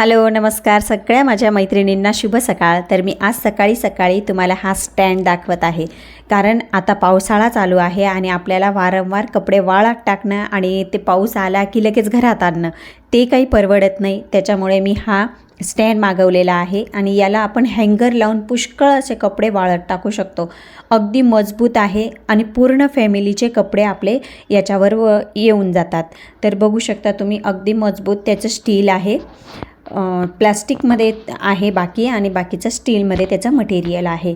Hello नमस्कार सगळ्या माझ्या मैत्रिणींना शुभ सकाळ। तर मी आज सकाळी तुम्हाला हा स्टँड दाखवत आहे, कारण आता पावसाळा चालू आहे आणि आपल्याला वारंवार कपडे वाळत टाकणं आणि ते पाऊस आला की लगेच घरात आणणं ते काही परवडत नाही। त्याच्यामुळे मी हा स्टँड मागवलेला आहे आणि याला आपण हँगर लावून पुष्कळ असे कपडे वाळत टाकू शकतो। अगदी मजबूत आहे आणि पूर्ण फॅमिलीचे कपडे आपले याच्यावर येऊन जातात। तर बघू शकता तुम्ही, अगदी मजबूत त्याचं स्टील आहे, प्लास्टिकमध्ये आहे बाकी आणि बाकीचं स्टीलमध्ये त्याचं मटेरियल आहे।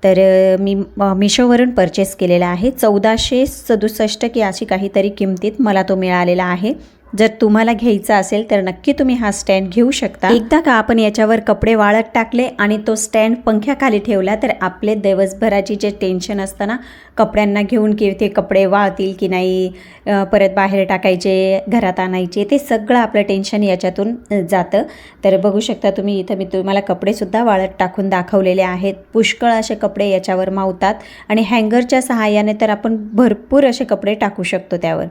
तर मी मिशोवरून परचेस केलेला आहे। 1467 की अशी काहीतरी किमतीत मला तो मिळालेला आहे। जर तुम्हाला घ्यायचा असेल तर नक्की तुम्ही हा स्टँड घेऊ शकता। एकदा का आपण याच्यावर कपडे वाळत टाकले आणि तो स्टँड पंख्याखाली ठेवला तर आपले दिवसभराची जे टेन्शन असतं ना, कपड्यांना घेऊन की ते कपडे वाळतील की नाही, परत बाहेर टाकायचे, घरात आणायचे, ते सगळं आपलं टेन्शन याच्यातून जातं। तर बघू शकता तुम्ही, इथं मी तुम्हाला कपडेसुद्धा वाळत टाकून दाखवलेले आहेत। पुष्कळ असे कपडे याच्यावर मावतात आणि हँगरच्या सहाय्याने तर आपण भरपूर असे कपडे टाकू शकतो त्यावर।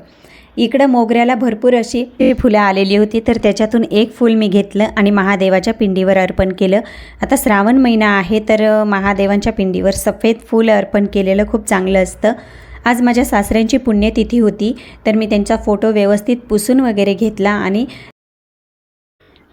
इकडं मोगऱ्याला भरपूर अशी फुलं आलेली होती, तर त्याच्यातून एक फूल मी घेतलं आणि महादेवाच्या पिंडीवर अर्पण केलं। आता श्रावण महिना आहे तर महादेवांच्या पिंडीवर सफेद फूल अर्पण केलेलं खूप चांगलं असतं। आज माझ्या सासऱ्यांची पुण्यतिथी होती, तर मी त्यांचा फोटो व्यवस्थित पुसून वगैरे घेतला आणि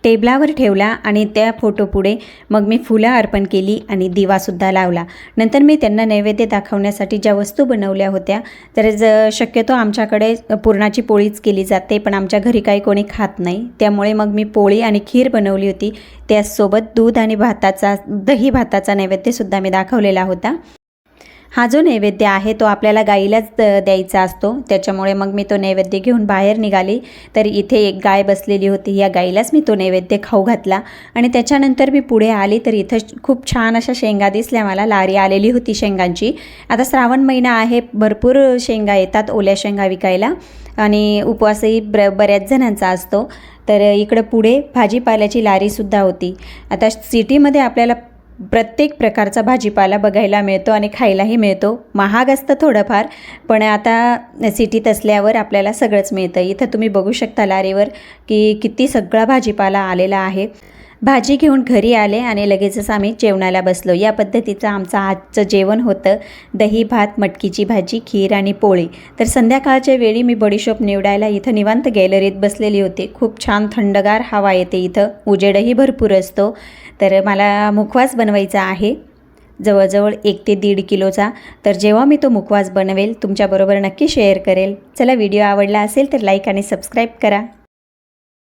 टेबलावर ठेवला आणि त्या फोटोपुढे मग मी फुलं अर्पण केली आणि दिवासुद्धा लावला। नंतर मी त्यांना नैवेद्य दाखवण्यासाठी ज्या वस्तू बनवल्या होत्या, तर शक्यतो आमच्याकडे पुरणाची पोळीच केली जाते, पण आमच्या घरी काही कोणी खात नाही, त्यामुळे मग मी पोळी आणि खीर बनवली होती। त्याचसोबत दूध आणि दही भाताचा नैवेद्यसुद्धा मी दाखवलेला होता। हा जो नैवेद्य आहे तो आपल्याला गाईलाच द्यायचा असतो, त्याच्यामुळे मग मी तो नैवेद्य घेऊन बाहेर निघाली। तर इथे एक गाय बसलेली होती, या गाईलाच मी तो नैवेद्य खाऊ घातला आणि त्याच्यानंतर मी पुढे आली तर इथं खूप छान अशा शेंगा दिसल्या मला, लारी आलेली होती शेंगांची। आता श्रावण महिना आहे, भरपूर शेंगा येतात, ओल्या शेंगा विकायला, आणि उपवासही बऱ्याच जणांचा असतो। तर इकडं पुढे भाजीपाल्याची लारीसुद्धा होती। आता सिटीमध्ये आपल्याला प्रत्येक प्रकारचा भाजीपाला बघायला मिळतो आणि खायलाही मिळतो। महाग असतं थोडंफार, पण आता सिटीत असल्यावर आपल्याला सगळंच मिळतं। इथं तुम्ही बघू शकता लारीवर की किती सगळा भाजीपाला आलेला आहे। भाजी घेऊन घरी आले आणि लगेचच आम्ही जेवणाला बसलो। या पद्धतीचं आमचं आजचं जेवण होतं, दही भात, मटकीची भाजी, खीर आणि पोळी। तर संध्याकाळच्या वेळी मी बडीशोप निवडायला इथं निवांत गॅलरीत बसलेली होते। खूप छान थंडगार हवा येते, इथं उजेडही भरपूर असतो। तर मला मुखवास बनवायचा आहे, जवळजवळ 1 ते 1.5 किलोचा। तर जेव्हा मी तो मुखवास बनवेल तुमच्याबरोबर नक्की शेअर करेल। चला, व्हिडिओ आवडला असेल तर लाईक आणि सबस्क्राईब करा।